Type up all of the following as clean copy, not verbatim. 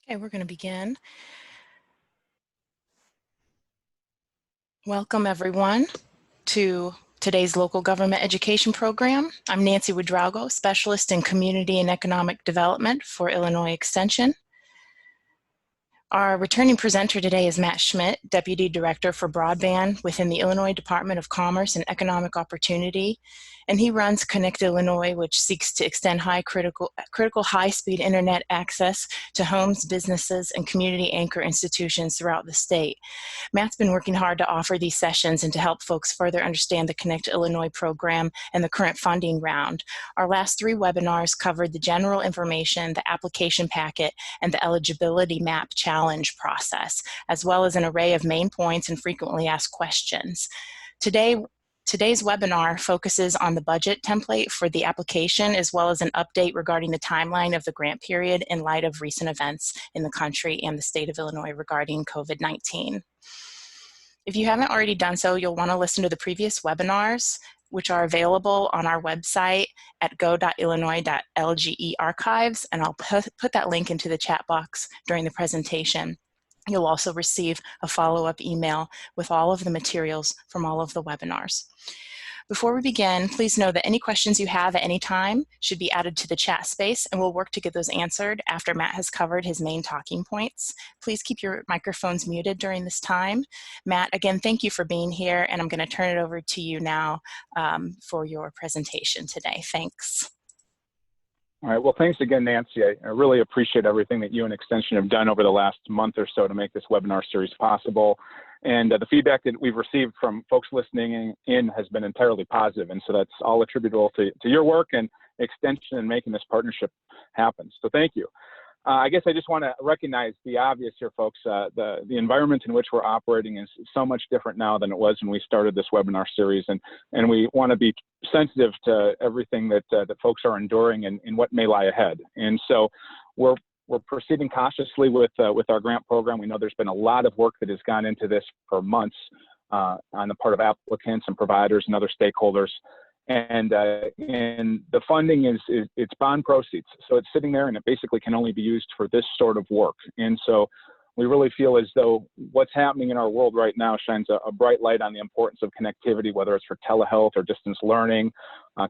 Okay, we're going to begin. Welcome everyone to today's local government education program. I'm Nancy Ouedraogo, Specialist in Community and Economic Development for Illinois Extension. Our returning presenter today is Matt Schmidt, Deputy Director for Broadband within the Illinois Department of Commerce and Economic Opportunity, and he runs Connect Illinois, which seeks to extend critical high-speed internet access to homes, businesses, and community anchor institutions throughout the state. Matt's been working hard to offer these sessions and to help folks further understand the Connect Illinois program and the current funding round. Our last 3 webinars covered the general information, the application packet, and the eligibility map challenge process, as well as an array of main points and frequently asked questions. Today's webinar focuses on the budget template for the application, as well as an update regarding the timeline of the grant period in light of recent events in the country and the state of Illinois regarding COVID-19. If you haven't already done so, you'll want to listen to the previous webinars, which are available on our website at go.illinois.lge archives, and I'll put that link into the chat box during the presentation. You'll also receive a follow-up email with all of the materials from all of the webinars. Before we begin, please know that any questions you have at any time should be added to the chat space, and we'll work to get those answered after Matt has covered his main talking points. Please keep your microphones muted during this time. Matt, again, thank you for being here, and I'm going to turn it over to you now for your presentation today. Thanks. All right, well, thanks again, Nancy. I really appreciate everything that you and Extension have done over the last month or so to make this webinar series possible. And the feedback that we've received from folks listening in has been entirely positive. And so that's all attributable to your work and Extension in making this partnership happen. So thank you. I guess I just want to recognize the obvious here, folks. The environment in which we're operating is so much different now than it was when we started this webinar series, and we want to be sensitive to everything that folks are enduring and what may lie ahead. And so we're proceeding cautiously with our grant program. We know there's been a lot of work that has gone into this for months on the part of applicants and providers and other stakeholders. And the funding it's bond proceeds. So it's sitting there and it basically can only be used for this sort of work. And so we really feel as though what's happening in our world right now shines a bright light on the importance of connectivity, whether it's for telehealth or distance learning,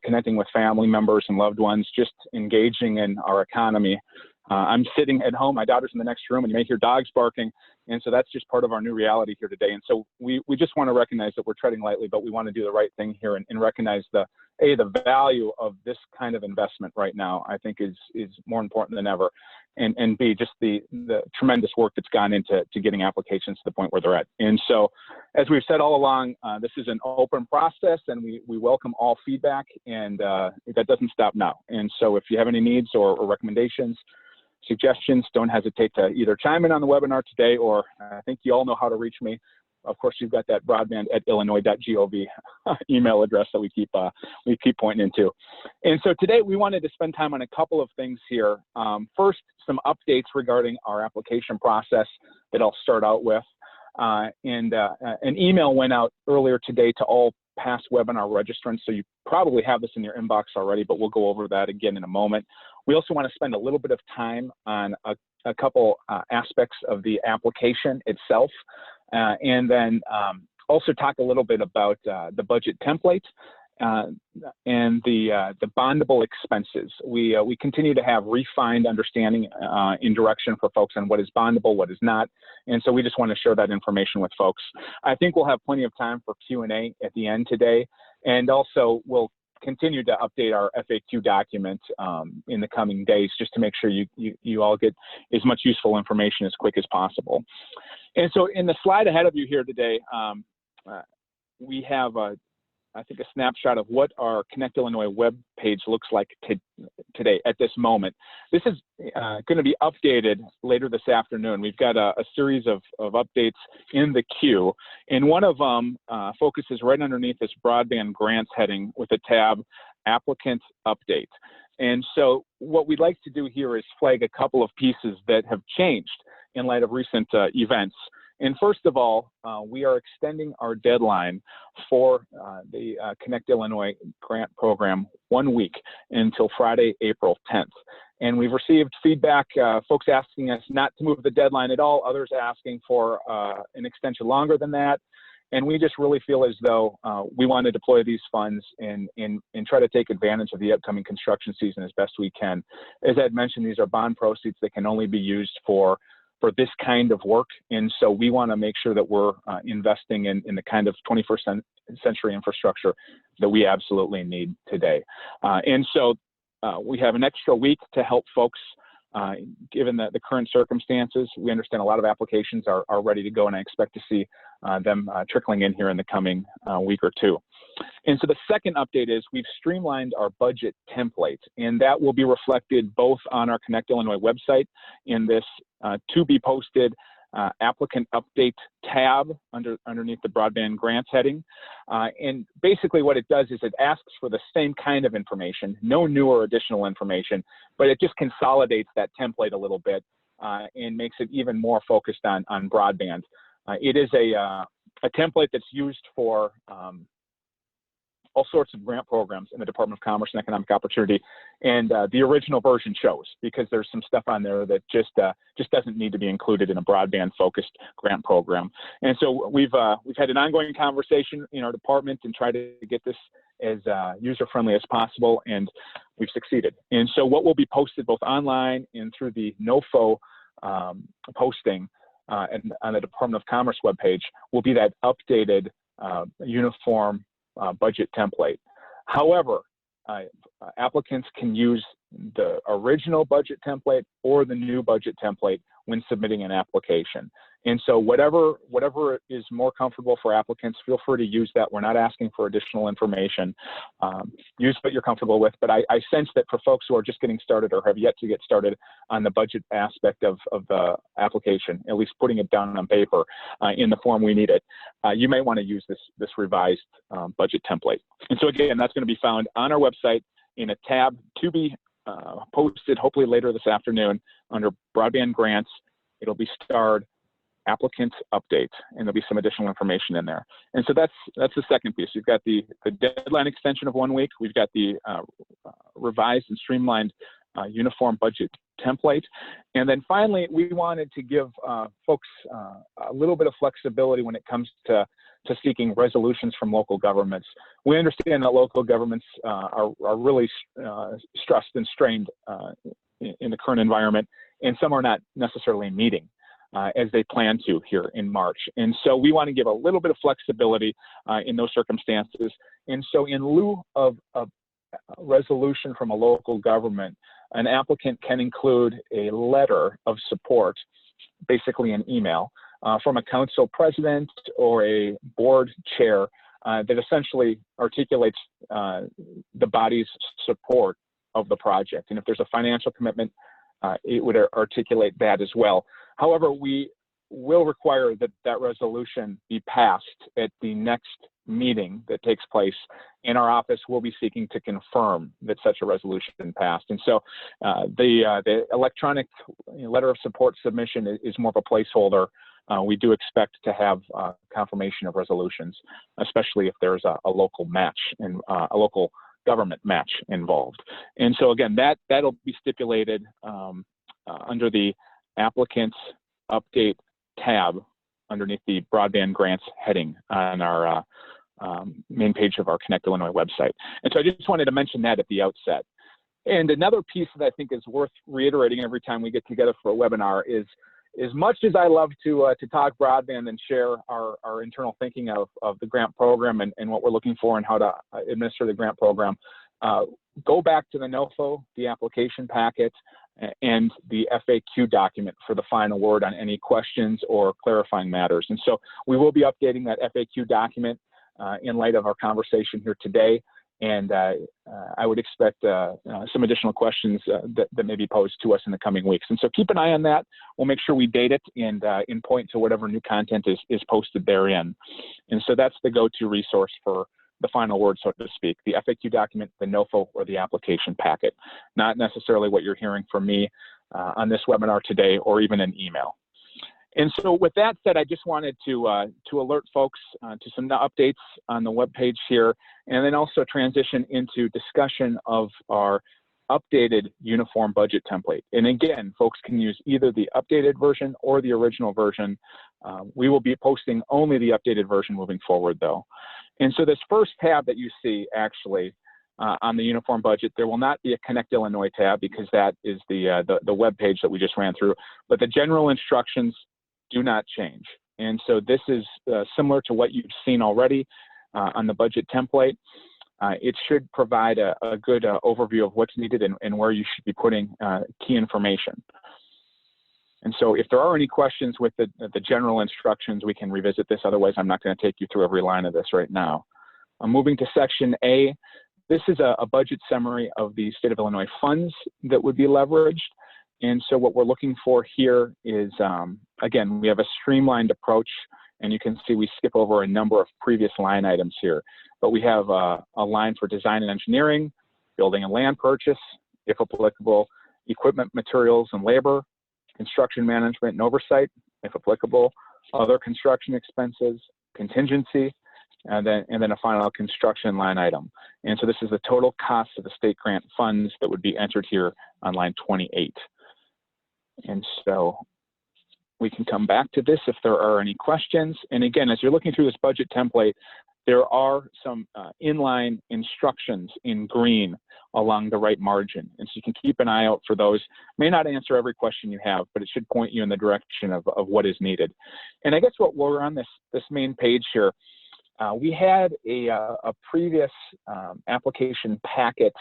connecting with family members and loved ones, just engaging in our economy. I'm sitting at home, my daughter's in the next room, and you may hear dogs barking. And so that's just part of our new reality here today. And so we just want to recognize that we're treading lightly, but we want to do the right thing here and recognize the value of this kind of investment right now, I think is more important than ever. And B, just the tremendous work that's gone into getting applications to the point where they're at. And so, as we've said all along, this is an open process, and we welcome all feedback, and that doesn't stop now. And so if you have any needs or recommendations, suggestions, don't hesitate to either chime in on the webinar today, or I think you all know how to reach me. Of course, you've got that broadband@illinois.gov email address that we keep pointing into. And so today we wanted to spend time on a couple of things here. First, some updates regarding our application process that I'll start out with. An email went out earlier today to all past webinar registrants, so you probably have this in your inbox already, but we'll go over that again in a moment. We also want to spend a little bit of time on a couple aspects of the application itself, and then also talk a little bit about the budget template and the bondable expenses. We continue to have refined understanding in direction for folks on what is bondable, what is not, and so we just want to share that information with folks. I think we'll have plenty of time for Q&A at the end today, and also we'll continue to update our FAQ document in the coming days, just to make sure you all get as much useful information as quick as possible. And so in the slide ahead of you here today, we have I think a snapshot of what our Connect Illinois web page looks like today at this moment. This is going to be updated later this afternoon. We've got a series of updates in the queue, and one of them focuses right underneath this broadband grants heading with a tab, Applicant Update. And so what we'd like to do here is flag a couple of pieces that have changed in light of recent events. And first of all, we are extending our deadline for the Connect Illinois grant program 1 week until Friday, April 10th. And we've received feedback, folks asking us not to move the deadline at all, others asking for an extension longer than that. And we just really feel as though we want to deploy these funds and try to take advantage of the upcoming construction season as best we can. As Ed mentioned, these are bond proceeds that can only be used for this kind of work. And so we want to make sure that we're investing in the kind of 21st century infrastructure that we absolutely need today. And so we have an extra week to help folks. Given the current circumstances, we understand a lot of applications are ready to go, and I expect to see them trickling in here in the coming week or two. And so the second update is we've streamlined our budget template, and that will be reflected both on our Connect Illinois website in this to be posted applicant update tab underneath the broadband grants heading. And basically what it does is it asks for the same kind of information, no new or additional information, but it just consolidates that template a little bit and makes it even more focused on broadband. It is a template that's used for all sorts of grant programs in the Department of Commerce and Economic Opportunity, and the original version shows, because there's some stuff on there that just doesn't need to be included in a broadband-focused grant program. And so we've had an ongoing conversation in our department and tried to get this as user-friendly as possible, and we've succeeded. And so what will be posted both online and through the NOFO posting and on the Department of Commerce webpage will be that updated uniform budget template. However, applicants can use the original budget template or the new budget template when submitting an application. And so whatever is more comfortable for applicants, feel free to use that. We're not asking for additional information. Use what you're comfortable with, but I sense that for folks who are just getting started or have yet to get started on the budget aspect of the application, at least putting it down on paper in the form we need it, you may want to use this revised budget template. And so again, that's going to be found on our website in a tab to be posted hopefully later this afternoon under broadband grants. It'll be starred applicant update, and there'll be some additional information in there. And so that's the second piece. We've got the deadline extension of 1 week. We've got the revised and streamlined uniform budget template. And then finally, we wanted to give folks a little bit of flexibility when it comes to seeking resolutions from local governments. We understand that local governments are really stressed and strained in the current environment, and some are not necessarily meeting as they plan to here in March. And so we want to give a little bit of flexibility in those circumstances. And so in lieu of a resolution from a local government, an applicant can include a letter of support, basically an email, from a council president or a board chair that essentially articulates the body's support of the project. And if there's a financial commitment, it would articulate that as well. However, we will require that that resolution be passed at the next meeting that takes place, and our office will be seeking to confirm that such a resolution passed. And so the electronic letter of support submission is more of a placeholder. We do expect to have confirmation of resolutions, especially if there's a local match and a local government match involved. And so again, that'll be stipulated under the applicants update tab underneath the broadband grants heading on our main page of our Connect Illinois website. And so I just wanted to mention that at the outset. And another piece that I think is worth reiterating every time we get together for a webinar is, as much as I love to talk broadband and share our internal thinking of the grant program and what we're looking for and how to administer the grant program, go back to the NOFO, the application packet, and the FAQ document for the final word on any questions or clarifying matters. And so we will be updating that FAQ document in light of our conversation here today. And I would expect some additional questions that may be posed to us in the coming weeks. And so keep an eye on that. We'll make sure we date it and point to whatever new content is posted therein. And so that's the go-to resource for the final word, so to speak, the FAQ document, the NOFO, or the application packet, not necessarily what you're hearing from me on this webinar today or even an email. And so with that said, I just wanted to alert folks to some updates on the webpage here, and then also transition into discussion of our updated uniform budget template. And again, folks can use either the updated version or the original version. We will be posting only the updated version moving forward though. And so this first tab that you see actually on the uniform budget, there will not be a Connect Illinois tab because that is the web page that we just ran through, but the general instructions do not change. And so this is similar to what you've seen already on the budget template. It should provide a good overview of what's needed and where you should be putting key information. And so if there are any questions with the general instructions, we can revisit this. Otherwise, I'm not going to take you through every line of this right now. I'm moving to section A. This is a budget summary of the state of Illinois funds that would be leveraged. And so what we're looking for here is, again, we have a streamlined approach, and you can see we skip over a number of previous line items here. But we have a line for design and engineering, building and land purchase, if applicable, equipment, materials, and labor, construction management and oversight, if applicable, other construction expenses, contingency, and then a final construction line item. And so this is the total cost of the state grant funds that would be entered here on line 28. And so we can come back to this if there are any questions. And again, as you're looking through this budget template, there are some inline instructions in green along the right margin. And so you can keep an eye out for those. May not answer every question you have, but it should point you in the direction of what is needed. And I guess what we're on this main page here, we had a previous application packet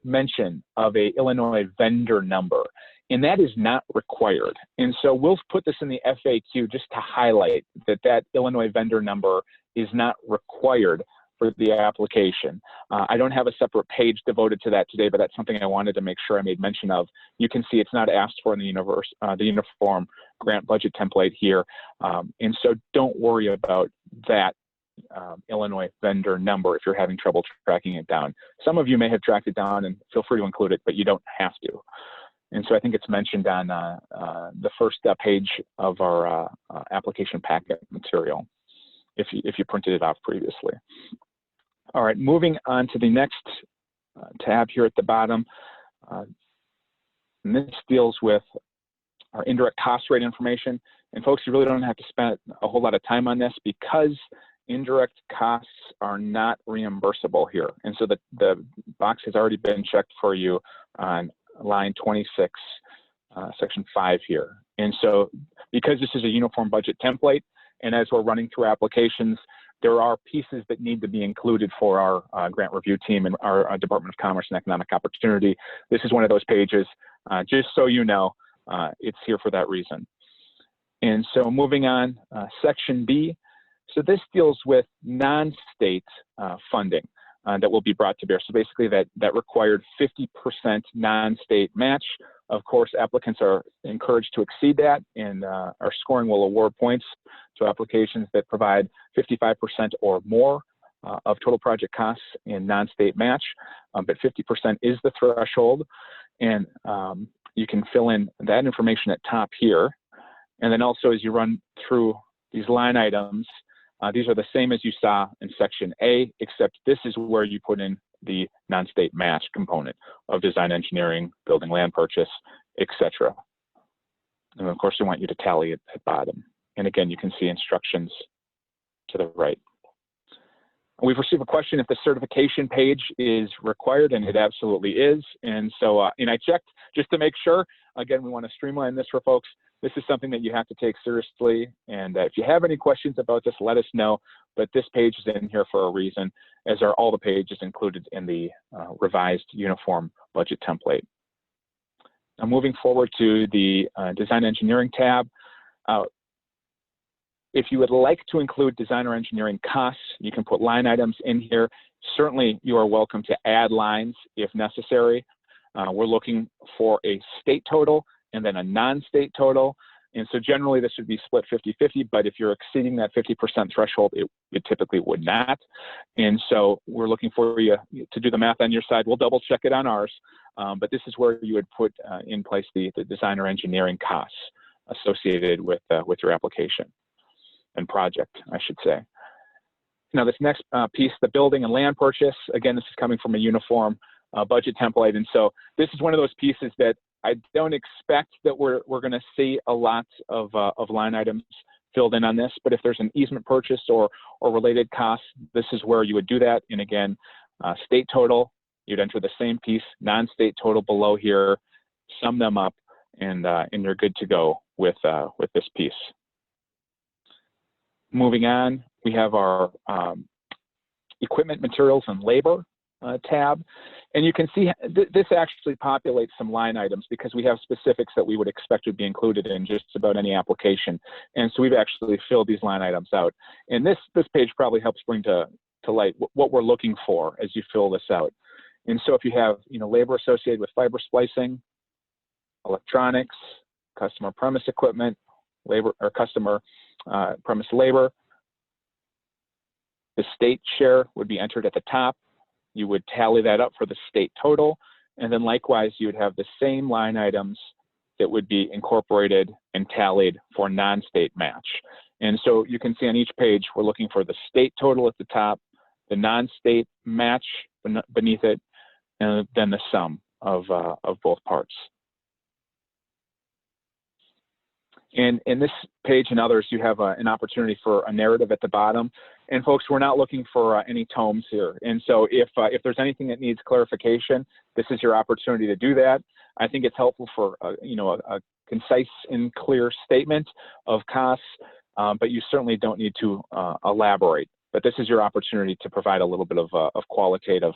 mention of a Illinois vendor number, and that is not required. And so we'll put this in the FAQ just to highlight that Illinois vendor number is not required for the application. I don't have a separate page devoted to that today, but that's something I wanted to make sure I made mention of. You can see it's not asked for in the uniform grant budget template here. And so don't worry about that Illinois vendor number if you're having trouble tracking it down. Some of you may have tracked it down, and feel free to include it, but you don't have to. And so I think it's mentioned on the first page of our application packet material, if you printed it off previously. All right, moving on to the next tab here at the bottom. And this deals with our indirect cost rate information. And folks, you really don't have to spend a whole lot of time on this because indirect costs are not reimbursable here. And so the box has already been checked for you on line 26, section 5 here. And so because this is a uniform budget template, and as we're running through applications, there are pieces that need to be included for our grant review team and our Department of Commerce and Economic Opportunity. This is one of those pages, just so you know, it's here for that reason. And so moving on, section B. So this deals with non-state funding that will be brought to bear. So basically that required 50% non-state match. Of course, applicants are encouraged to exceed that, and our scoring will award points to applications that provide 55% or more of total project costs in non-state match, but 50% is the threshold. And you can fill in that information at top here. And then also as you run through these line items, these are the same as you saw in section A, except this is where you put in the non-state match component of design engineering, building land purchase, etc. And of course, we want you to tally it at bottom. And again, you can see instructions to the right. We've received a question if the certification page is required, and it absolutely is. And so, and I checked just to make sure. Again, we want to streamline this for folks. This is something that you have to take seriously. And if you have any questions about this, let us know. But this page is in here for a reason, as are all the pages included in the revised uniform budget template. Now moving forward to the design engineering tab. If you would like to include design or engineering costs, you can put line items in here. Certainly, you are welcome to add lines if necessary. We're looking for a state total and then a non-state total. And so generally this would be split 50-50, but if you're exceeding that 50% threshold, it typically would not. And so we're looking for you to do the math on your side. We'll double check it on ours, but this is where you would put in place the design or engineering costs associated with your application and project, I should say. Now this next piece, the building and land purchase, again, this is coming from a uniform budget template. And so this is one of those pieces that I don't expect that we're going to see a lot of line items filled in on this, but if there's an easement purchase or related costs, this is where you would do that. And again, state total, you'd enter the same piece, non-state total below here, sum them up, and you're good to go with this piece. Moving on, we have our equipment, materials, and labor tab. And you can see this actually populates some line items because we have specifics that we would expect would be included in just about any application. And so we've actually filled these line items out. And this page probably helps bring to light what we're looking for as you fill this out. And so if you have labor associated with fiber splicing, electronics, customer premise equipment, labor or customer premise labor, the state share would be entered at the top. You would tally that up for the state total, and then likewise you would have the same line items that would be incorporated and tallied for non-state match. And so you can see on each page we're looking for the state total at the top, the non-state match beneath it, and then the sum of both parts. And in this page and others, you have an opportunity for a narrative at the bottom. And folks, we're not looking for any tomes here. And so if there's anything that needs clarification, this is your opportunity to do that. I think it's helpful for a concise and clear statement of costs, but you certainly don't need to elaborate. But this is your opportunity to provide a little bit of qualitative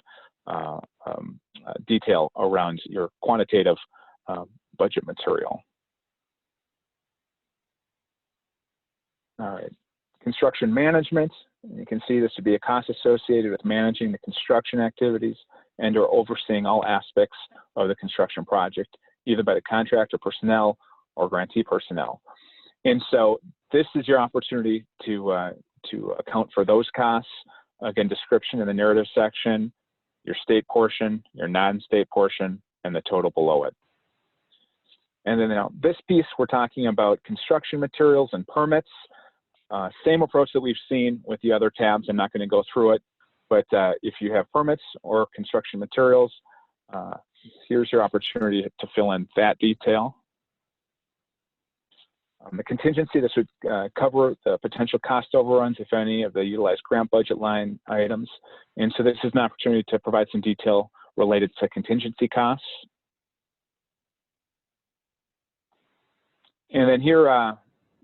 detail around your quantitative budget material. All right, construction management. You can see this would be a cost associated with managing the construction activities and or overseeing all aspects of the construction project, either by the contractor personnel or grantee personnel. And so this is your opportunity to account for those costs. Again, description in the narrative section, your state portion, your non-state portion, and the total below it. And then now this piece, we're talking about construction materials and permits. Same approach that we've seen with the other tabs. I'm not going to go through it, but if you have permits or construction materials, here's your opportunity to fill in that detail. The contingency, this would cover the potential cost overruns, if any, of the utilized grant budget line items. And so this is an opportunity to provide some detail related to contingency costs. And then here,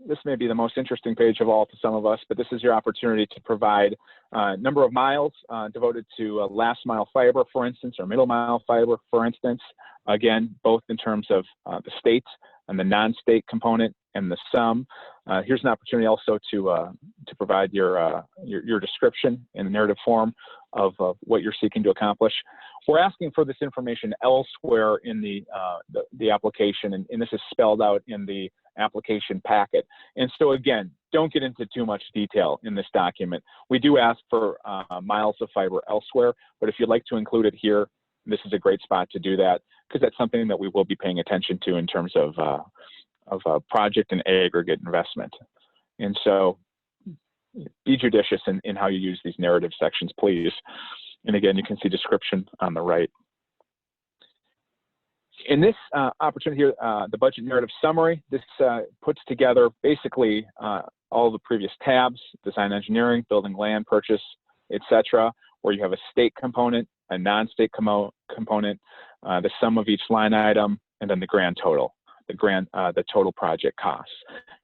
this may be the most interesting page of all to some of us, but this is your opportunity to provide number of miles devoted to last mile fiber, for instance, or middle mile fiber, for instance. Again, both in terms of the state and the non-state component and the sum. Here's an opportunity also to provide your description in the narrative form of what you're seeking to accomplish. We're asking for this information elsewhere in the application, and this is spelled out in the application packet. And so again, don't get into too much detail in this document. We do ask for miles of fiber elsewhere, but if you'd like to include it here, this is a great spot to do that, because that's something that we will be paying attention to in terms of project and aggregate investment. And so be judicious in how you use these narrative sections, please. And again, you can see description on the right. In this opportunity here, the budget narrative summary, this puts together basically all the previous tabs: design engineering, building land purchase, etc., where you have a state component, a non-state component, the sum of each line item, and then the grand total, the total project costs.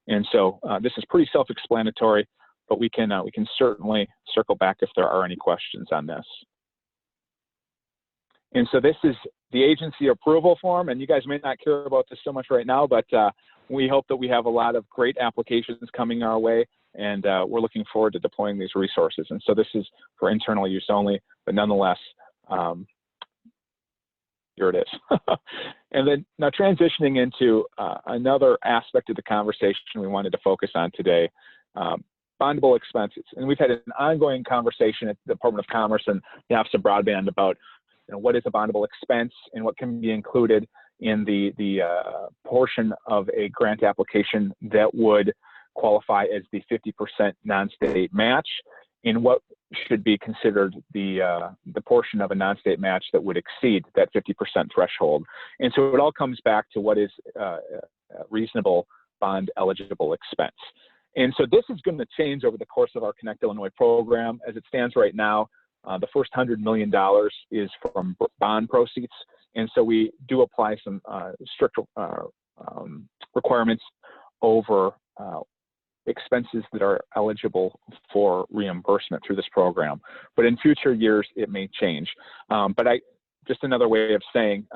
And so this is pretty self-explanatory, but we can certainly circle back if there are any questions on this. And so this is the agency approval form, and you guys may not care about this so much right now, but we hope that we have a lot of great applications coming our way, and we're looking forward to deploying these resources. And so this is for internal use only, but nonetheless, here it is. And then now transitioning into another aspect of the conversation we wanted to focus on today, bondable expenses. And we've had an ongoing conversation at the Department of Commerce and the Office of Broadband about what is a bondable expense and what can be included in the portion of a grant application that would qualify as the 50% non-state match, and what should be considered the portion of a non-state match that would exceed that 50% threshold. And so it all comes back to what is a reasonable bond eligible expense. And so this is going to change over the course of our Connect Illinois program. As it stands right now, the first $100 million is from bond proceeds. And so we do apply some strict requirements over expenses that are eligible for reimbursement through this program. But in future years, it may change. But just another way of saying,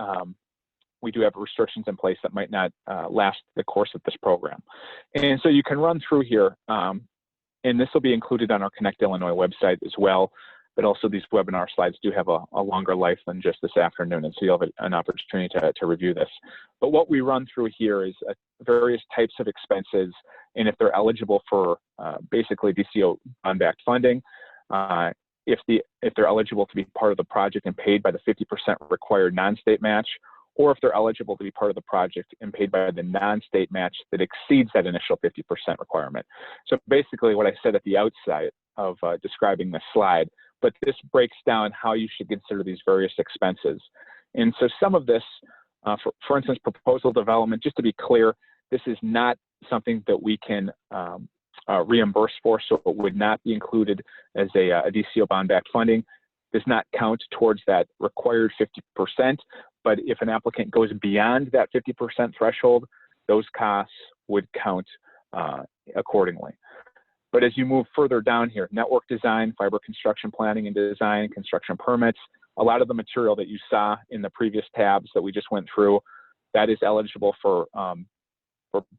we do have restrictions in place that might not last the course of this program. And so you can run through here, and this will be included on our Connect Illinois website as well, but also these webinar slides do have a longer life than just this afternoon, and so you'll have an opportunity to review this. But what we run through here is various types of expenses, and if they're eligible for basically DCO bond-backed funding, if they're eligible to be part of the project and paid by the 50% required non-state match, or if they're eligible to be part of the project and paid by the non-state match that exceeds that initial 50% requirement. So basically what I said at the outset of describing this slide, but this breaks down how you should consider these various expenses. And so some of this, for instance, proposal development, just to be clear, this is not something that we can reimburse for, so it would not be included as a DCO bond-backed funding. Does not count towards that required 50%, but if an applicant goes beyond that 50% threshold, those costs would count accordingly. But as you move further down here, network design, fiber construction planning and design, construction permits, a lot of the material that you saw in the previous tabs that we just went through, that is eligible for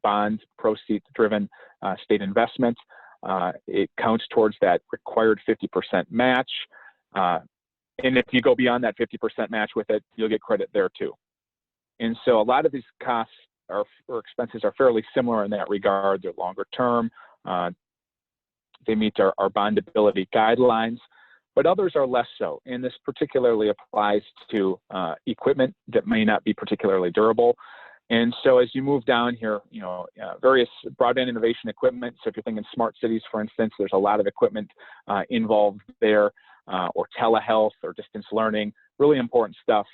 bond proceeds driven state investment. It counts towards that required 50% match. And if you go beyond that 50% match with it, you'll get credit there too. And so a lot of these costs or expenses are fairly similar in that regard. They're longer term. They meet our bondability guidelines, but others are less so. And this particularly applies to equipment that may not be particularly durable. And so as you move down here, various broadband innovation equipment. So if you're thinking smart cities, for instance, there's a lot of equipment involved there, or telehealth or distance learning, really important stuff.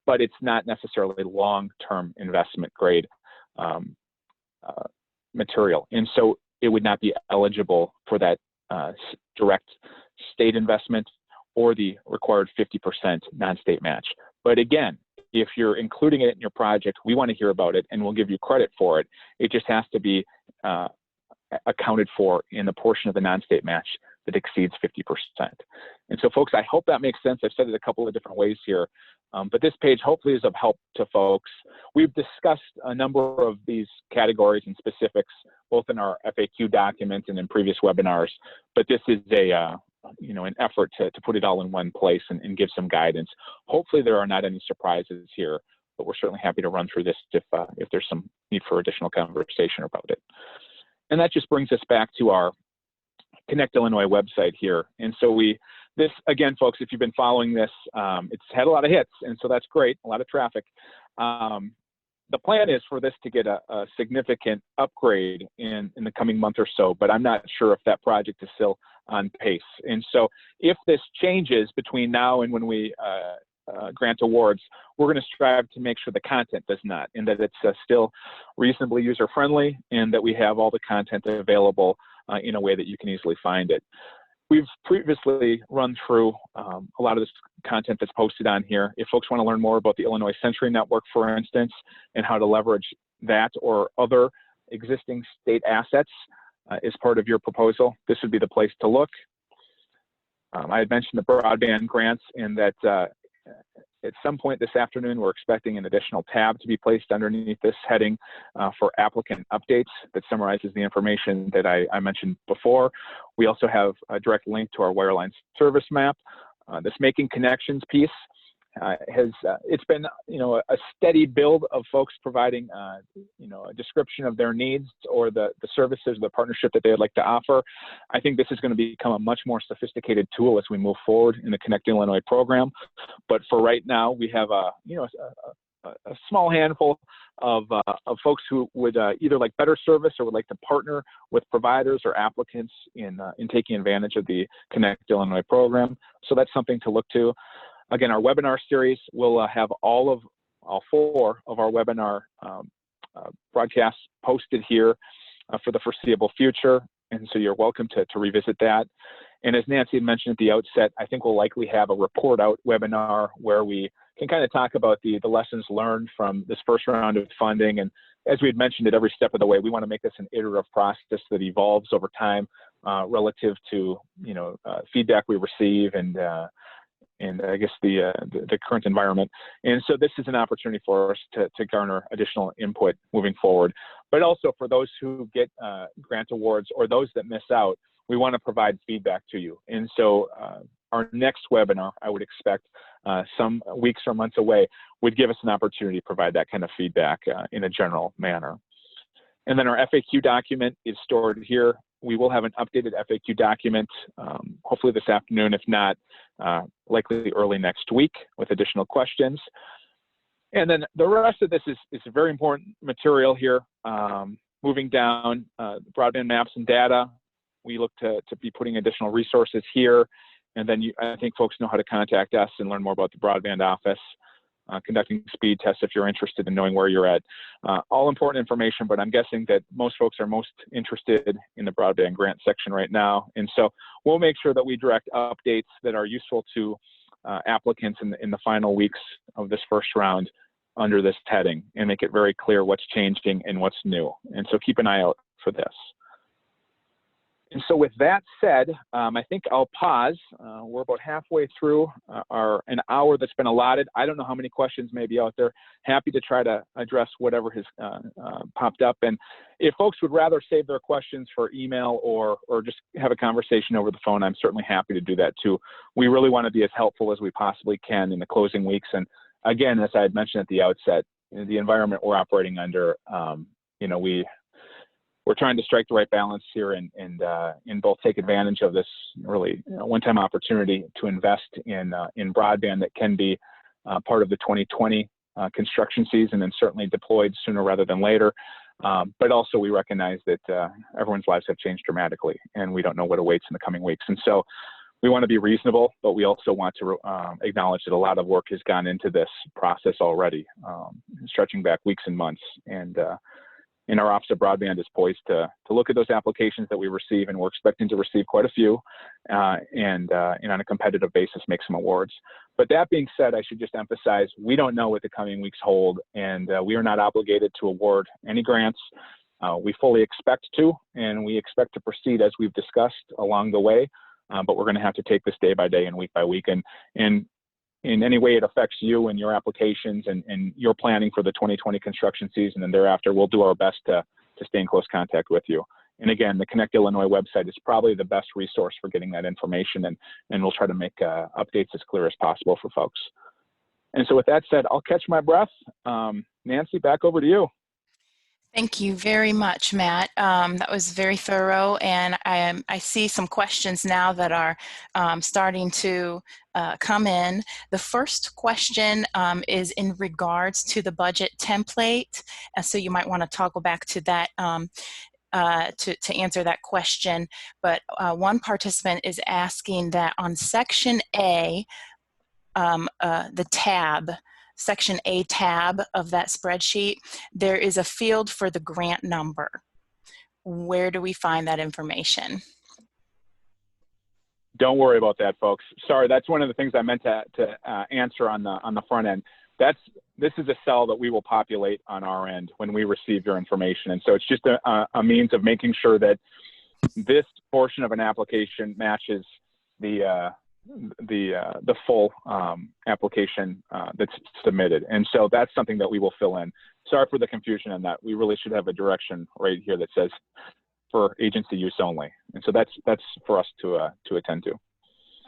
But it's not necessarily long-term investment grade material. And so it would not be eligible for that direct state investment or the required 50% non-state match. But again, if you're including it in your project, we want to hear about it and we'll give you credit for it. It just has to be accounted for in the portion of the non-state match that exceeds 50%. And so folks, I hope that makes sense. I've said it a couple of different ways here, but this page hopefully is of help to folks. We've discussed a number of these categories and specifics, both in our FAQ document and in previous webinars, but this is an effort to put it all in one place and give some guidance. Hopefully there are not any surprises here, but we're certainly happy to run through this if there's some need for additional conversation about it. And that just brings us back to our Connect Illinois website here. And so this again, folks, if you've been following this, it's had a lot of hits, and so that's great, a lot of traffic. The plan is for this to get a significant upgrade in the coming month or so, but I'm not sure if that project is still on pace. And so if this changes between now and when we grant awards, we're going to strive to make sure the content does not, and that it's still reasonably user-friendly, and that we have all the content available in a way that you can easily find it. We've previously run through a lot of this content that's posted on here. If folks want to learn more about the Illinois Century Network, for instance, and how to leverage that or other existing state assets as part of your proposal, this would be the place to look. I had mentioned the broadband grants, and that at some point this afternoon, we're expecting an additional tab to be placed underneath this heading for applicant updates that summarizes the information that I mentioned before. We also have a direct link to our wireline service map. This making connections piece it's been a steady build of folks providing a description of their needs or the services, the partnership that they would like to offer. I think this is going to become a much more sophisticated tool as we move forward in the Connect Illinois program. But for right now, we have a a small handful of folks who would either like better service or would like to partner with providers or applicants in taking advantage of the Connect Illinois program. So that's something to look to. Again, our webinar series will have all 4 of our webinar broadcasts posted here for the foreseeable future. And so you're welcome to revisit that. And as Nancy had mentioned at the outset, I think we'll likely have a report out webinar where we can kind of talk about the lessons learned from this first round of funding. And as we had mentioned at every step of the way, we want to make this an iterative process that evolves over time relative to feedback we receive and I guess the current environment. And so this is an opportunity for us to garner additional input moving forward. But also for those who get grant awards or those that miss out, we want to provide feedback to you. And so our next webinar, I would expect some weeks or months away, would give us an opportunity to provide that kind of feedback in a general manner. And then our FAQ document is stored here. We will have an updated FAQ document, hopefully this afternoon, if not, likely early next week with additional questions. And then the rest of this is very important material here. Moving down, broadband maps and data, we look to be putting additional resources here. And then I think folks know how to contact us and learn more about the broadband office, conducting speed tests if you're interested in knowing where you're at. All important information, but I'm guessing that most folks are most interested in the broadband grant section right now. And so we'll make sure that we direct updates that are useful to applicants in the final weeks of this first round under this heading and make it very clear what's changing and what's new. And so keep an eye out for this. And so with that said, I think I'll pause. We're about halfway through an hour that's been allotted. I don't know how many questions may be out there. Happy to try to address whatever has popped up. And if folks would rather save their questions for email or just have a conversation over the phone, I'm certainly happy to do that too. We really want to be as helpful as we possibly can in the closing weeks. And again, as I had mentioned at the outset, the environment we're operating under, we're trying to strike the right balance here and both take advantage of this really one-time opportunity to invest in broadband that can be part of the 2020 construction season and certainly deployed sooner rather than later. But also we recognize that everyone's lives have changed dramatically and we don't know what awaits in the coming weeks. And so we want to be reasonable, but we also want to acknowledge that a lot of work has gone into this process already, stretching back weeks and months. And our Office of Broadband is poised to look at those applications that we receive, and we're expecting to receive quite a few, and on a competitive basis make some awards. But that being said, I should just emphasize, we don't know what the coming weeks hold, and we are not obligated to award any grants. We fully expect to, and we expect to proceed as we've discussed along the way, but we're going to have to take this day by day and week by week. And in any way it affects you and your applications and your planning for the 2020 construction season and thereafter, we'll do our best to stay in close contact with you. And again, the Connect Illinois website is probably the best resource for getting that information, and we'll try to make updates as clear as possible for folks. And so with that said, I'll catch my breath. Nancy, back over to you. Thank you very much, Matt. That was very thorough, and I see some questions now that are starting to come in. The first question is in regards to the budget template, so you might want to toggle back to that to answer that question. But one participant is asking that on Section A, the tab, Section A tab of that spreadsheet, there is a field for the grant number. Where do we find that information? Don't worry about that, folks. Sorry, that's one of the things I meant to answer on the front end. This is a cell that we will populate on our end when we receive your information, and so it's just a means of making sure that this portion of an application matches the full application that's submitted. And so that's something that we will fill in. Sorry for the confusion on that. We really should have a direction right here that says for agency use only. And so that's for us to attend to.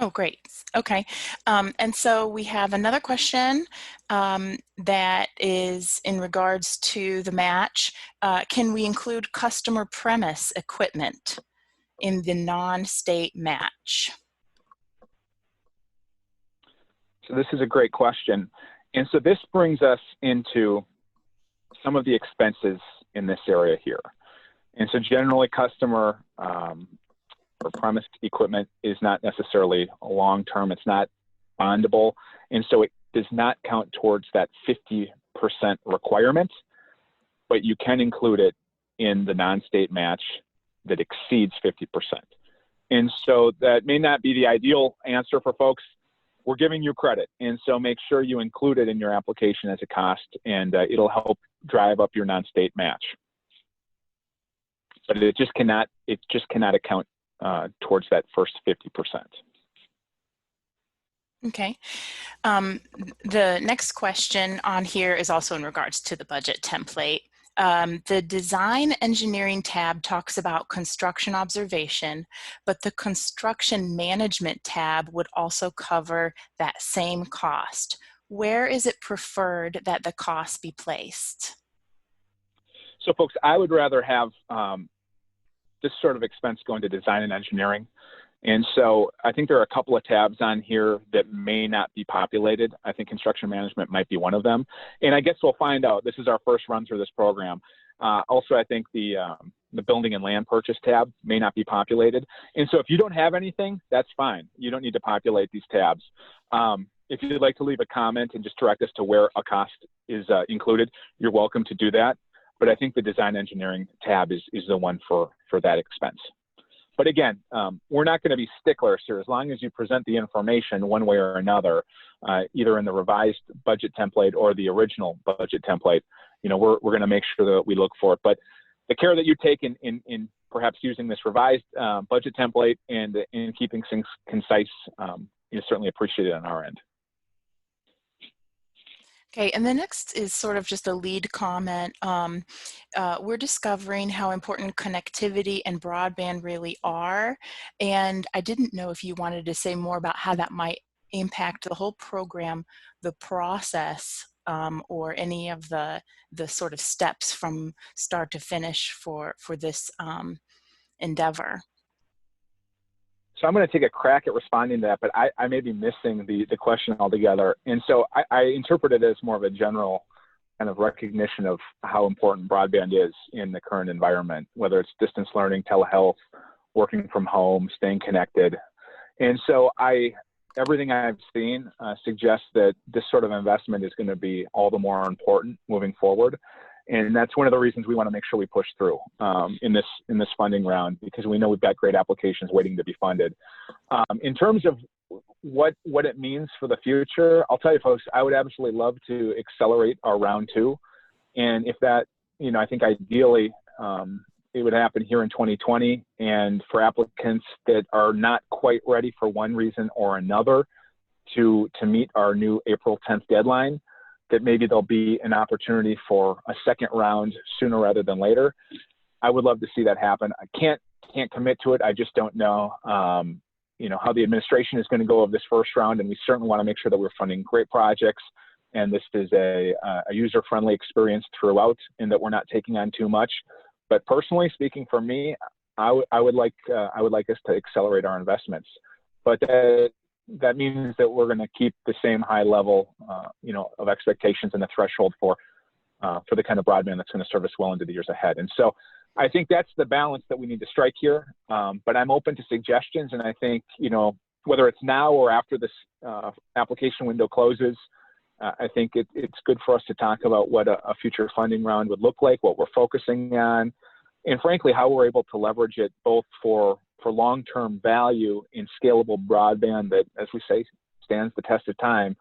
Oh, great. Okay. And so we have another question that is in regards to the match. Can we include customer premise equipment in the non-state match? So this is a great question. And so this brings us into some of the expenses in this area here. And so generally customer or premise equipment is not necessarily long-term, it's not bondable, and so it does not count towards that 50% requirement, but you can include it in the non-state match that exceeds 50%. And so that may not be the ideal answer for folks. We're giving you credit, and so make sure you include it in your application as a cost, and it'll help drive up your non-state match. But it just cannot account towards that first 50%. Okay. The next question on here is also in regards to the budget template. The design engineering tab talks about construction observation, but the construction management tab would also cover that same cost. Where is it preferred that the cost be placed? So folks, I would rather have this sort of expense going to design and engineering. And so I think there are a couple of tabs on here that may not be populated. I think construction management might be one of them. And I guess we'll find out. This is our first run through this program. Also, I think the building and land purchase tab may not be populated. And so if you don't have anything, that's fine. You don't need to populate these tabs. If you'd like to leave a comment and just direct us to where a cost is included, you're welcome to do that. But I think the design engineering tab is the one for that expense. But again, we're not going to be sticklers here. As long as you present the information one way or another, either in the revised budget template or the original budget template, you know, we're going to make sure that we look for it. But the care that you take in perhaps using this revised budget template and in keeping things concise is certainly appreciated on our end. Okay, and the next is sort of just a lead comment. We're discovering how important connectivity and broadband really are, and I didn't know if you wanted to say more about how that might impact the whole program, the process, or any of the sort of steps from start to finish for this endeavor. So I'm going to take a crack at responding to that, but I may be missing the question altogether. And so I interpret it as more of a general kind of recognition of how important broadband is in the current environment, whether it's distance learning, telehealth, working from home, staying connected. And so everything I've seen suggests that this sort of investment is going to be all the more important moving forward. And that's one of the reasons we want to make sure we push through in this funding round, because we know we've got great applications waiting to be funded. In terms of what it means for the future, I'll tell you folks, I would absolutely love to accelerate our round 2. And if that, you know, I think ideally it would happen here in 2020. And for applicants that are not quite ready for one reason or another to meet our new April 10th deadline, that maybe there'll be an opportunity for a second round sooner rather than later. I would love to see that happen. I can't commit to it. I just don't know, you know, how the administration is going to go of this first round, and we certainly want to make sure that we're funding great projects, and this is a user-friendly experience throughout, and that we're not taking on too much. But personally speaking, for me, I would like us to accelerate our investments, but that means that we're going to keep the same high level, you know, of expectations and the threshold for the kind of broadband that's going to serve us well into the years ahead. And so I think that's the balance that we need to strike here. But I'm open to suggestions, and I think, you know, whether it's now or after this application window closes, I think it's good for us to talk about what a future funding round would look like, what we're focusing on, and frankly, how we're able to leverage it both for long-term value in scalable broadband that, as we say, stands the test of time,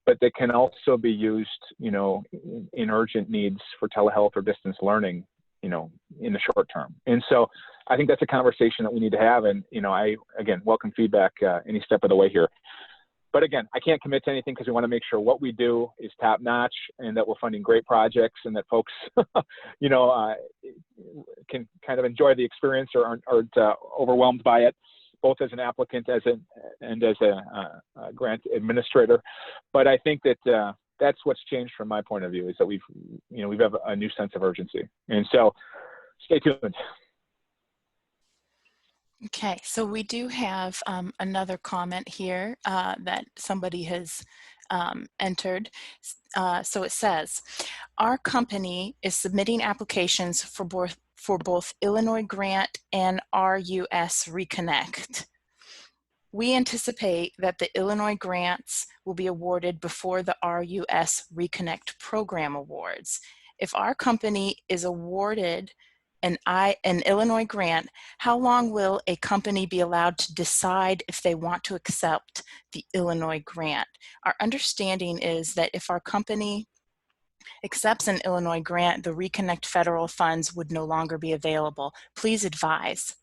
but that can also be used, you know, in urgent needs for telehealth or distance learning, you know, in the short term. And so I think that's a conversation that we need to have. And, you know, I, again, welcome feedback any step of the way here. But again, I can't commit to anything because we want to make sure what we do is top notch and that we're funding great projects and that folks, you know, can kind of enjoy the experience or aren't overwhelmed by it, both as an applicant and as a grant administrator. But I think that that's what's changed from my point of view, is that we have a new sense of urgency. And so stay tuned. Okay, so we do have another comment here that somebody has entered. So it says, our company is submitting applications for both Illinois Grant and RUS Reconnect. We anticipate that the Illinois grants will be awarded before the RUS Reconnect program awards. If our company is awarded an Illinois grant, how long will a company be allowed to decide if they want to accept the Illinois grant? Our understanding is that if our company accepts an Illinois grant, the Reconnect federal funds would no longer be available. Please advise.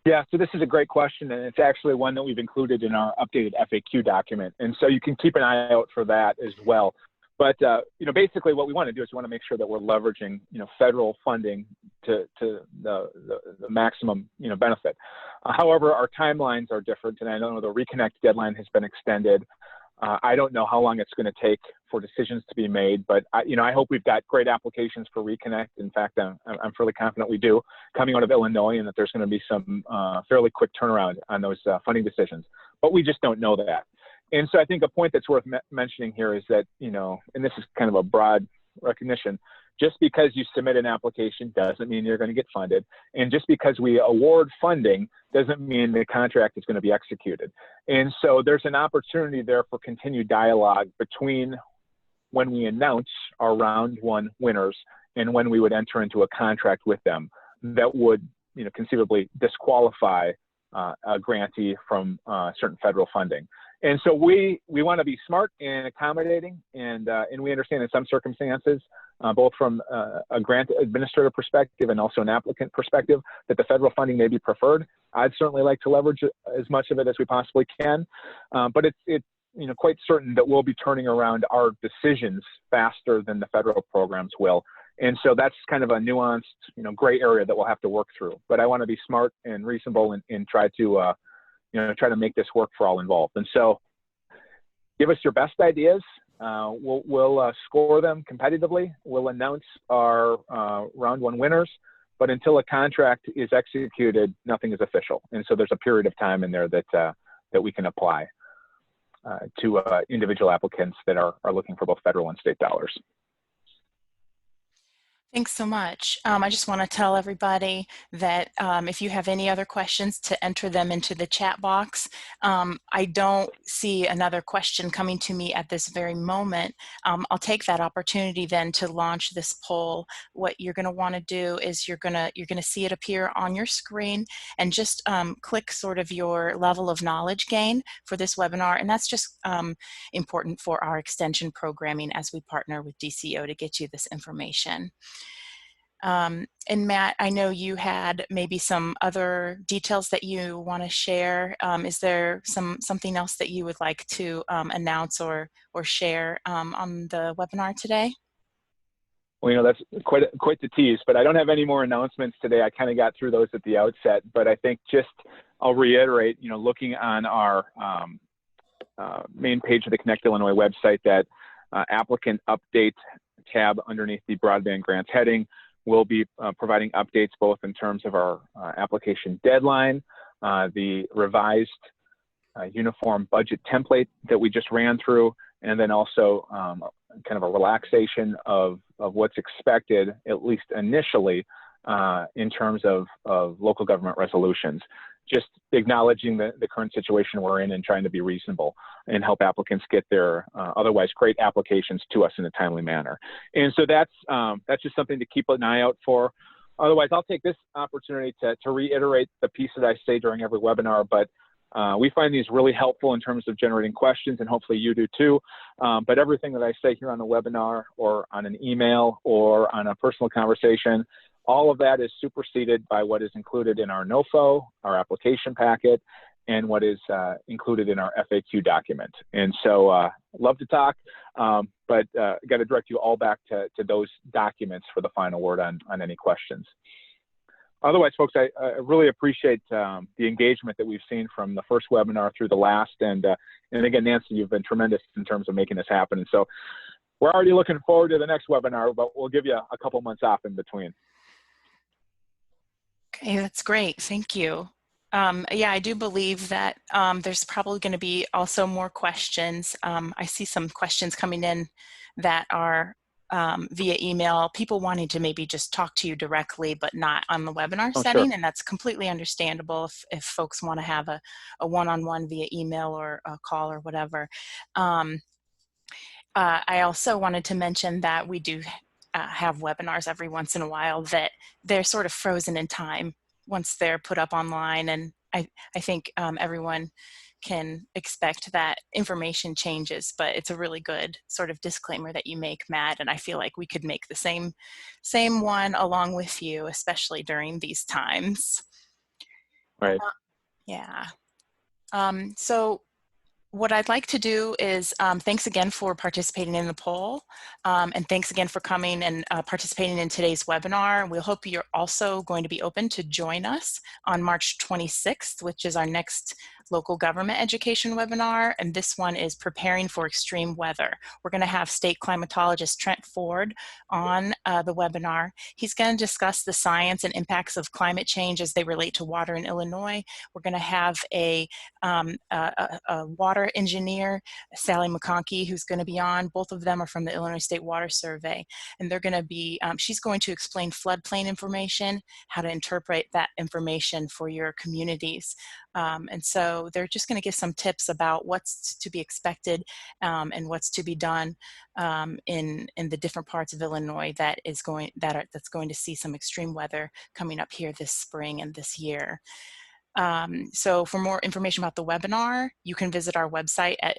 Yeah, so this is a great question, and it's actually one that we've included in our updated FAQ document. And so you can keep an eye out for that as well. But, basically what we want to do is we want to make sure that we're leveraging, federal funding to the maximum, benefit. However, our timelines are different, and I know the Reconnect deadline has been extended. I don't know how long it's going to take for decisions to be made, but I hope we've got great applications for Reconnect. In fact, I'm fairly confident we do, coming out of Illinois, and that there's going to be some fairly quick turnaround on those funding decisions. But we just don't know that. And so I think a point that's worth mentioning here is that, and this is kind of a broad recognition, just because you submit an application doesn't mean you're going to get funded. And just because we award funding doesn't mean the contract is going to be executed. And so there's an opportunity there for continued dialogue between when we announce our round one winners and when we would enter into a contract with them that would, conceivably disqualify a grantee from certain federal funding. And so we want to be smart and accommodating, and we understand in some circumstances, both from a grant administrator perspective and also an applicant perspective, that the federal funding may be preferred. I'd certainly like to leverage as much of it as we possibly can, but it's quite certain that we'll be turning around our decisions faster than the federal programs will. And so that's kind of a nuanced, gray area that we'll have to work through. But I want to be smart and reasonable and try to try to make this work for all involved. And so give us your best ideas. We'll score them competitively. We'll announce our round one winners, but until a contract is executed, nothing is official. And so there's a period of time in there that we can apply to individual applicants that are looking for both federal and state dollars. Thanks so much. I just want to tell everybody that if you have any other questions, to enter them into the chat box. I don't see another question coming to me at this very moment. I'll take that opportunity then to launch this poll. What you're going to want to do is you're going to see it appear on your screen, and just click sort of your level of knowledge gain for this webinar, and that's just important for our extension programming as we partner with DCO to get you this information. And Matt, I know you had maybe some other details that you want to share. Is there something else that you would like to announce or share on the webinar today? Well, that's quite the tease, but I don't have any more announcements today. I kind of got through those at the outset, but I think I'll reiterate, looking on our main page of the Connect Illinois website, that applicant update tab underneath the broadband grants heading will be providing updates both in terms of our application deadline, the revised uniform budget template that we just ran through, and then also kind of a relaxation of what's expected, at least initially, in terms of local government resolutions. Just acknowledging the current situation we're in and trying to be reasonable and help applicants get their otherwise great applications to us in a timely manner. And so that's just something to keep an eye out for. Otherwise, I'll take this opportunity to reiterate the piece that I say during every webinar, but we find these really helpful in terms of generating questions, and hopefully you do too. But everything that I say here on the webinar or on an email or on a personal conversation, all of that is superseded by what is included in our NOFO, our application packet, and what is included in our FAQ document. And so love to talk, but got to direct you all back to those documents for the final word on any questions. Otherwise, folks, I really appreciate the engagement that we've seen from the first webinar through the last. And again, Nancy, you've been tremendous in terms of making this happen. And so we're already looking forward to the next webinar, but we'll give you a couple months off in between. Okay, that's great. Thank you. Yeah, I do believe that there's probably going to be also more questions. I see some questions coming in that are via email, people wanting to maybe just talk to you directly, but not on the webinar Oh, sure. setting, and that's completely understandable if folks want to have a one-on-one via email or a call or whatever. I also wanted to mention that we do have webinars every once in a while that they're sort of frozen in time once they're put up online, and I think everyone can expect that information changes, but it's a really good sort of disclaimer that you make, Matt, and I feel like we could make the same one along with you, especially during these times. Right. Yeah. So what I'd like to do is thanks again for participating in the poll, and thanks again for coming and participating in today's webinar. We hope you're also going to be open to join us on March 26th, which is our next local government education webinar, and this one is preparing for extreme weather. We're going to have state climatologist Trent Ford on the webinar. He's going to discuss the science and impacts of climate change as they relate to water in Illinois. We're going to have a water engineer, Sally McConkey, who's going to be on. Both of them are from the Illinois State Water Survey, and they're going to be, she's going to explain floodplain information, how to interpret that information for your communities. And so they're just going to give some tips about what's to be expected and what's to be done in the different parts of Illinois that's going to see some extreme weather coming up here this spring and this year. So for more information about the webinar, you can visit our website at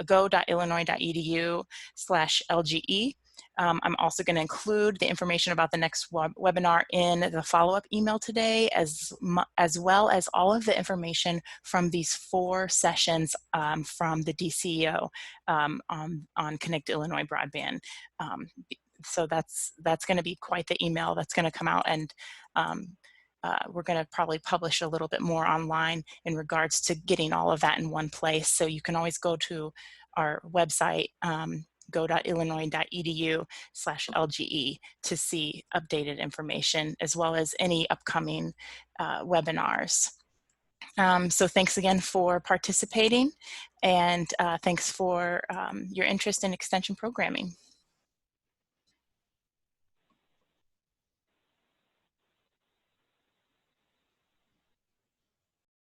go.illinois.edu/LGE. I'm also going to include the information about the next webinar in the follow-up email today, as well as all of the information from these 4 sessions from the DCEO on Connect Illinois Broadband. So that's going to be quite the email that's going to come out, and we're going to probably publish a little bit more online in regards to getting all of that in one place. So you can always go to our website, go.illinois.edu/LGE, to see updated information as well as any upcoming webinars. So thanks again for participating, and thanks for your interest in extension programming.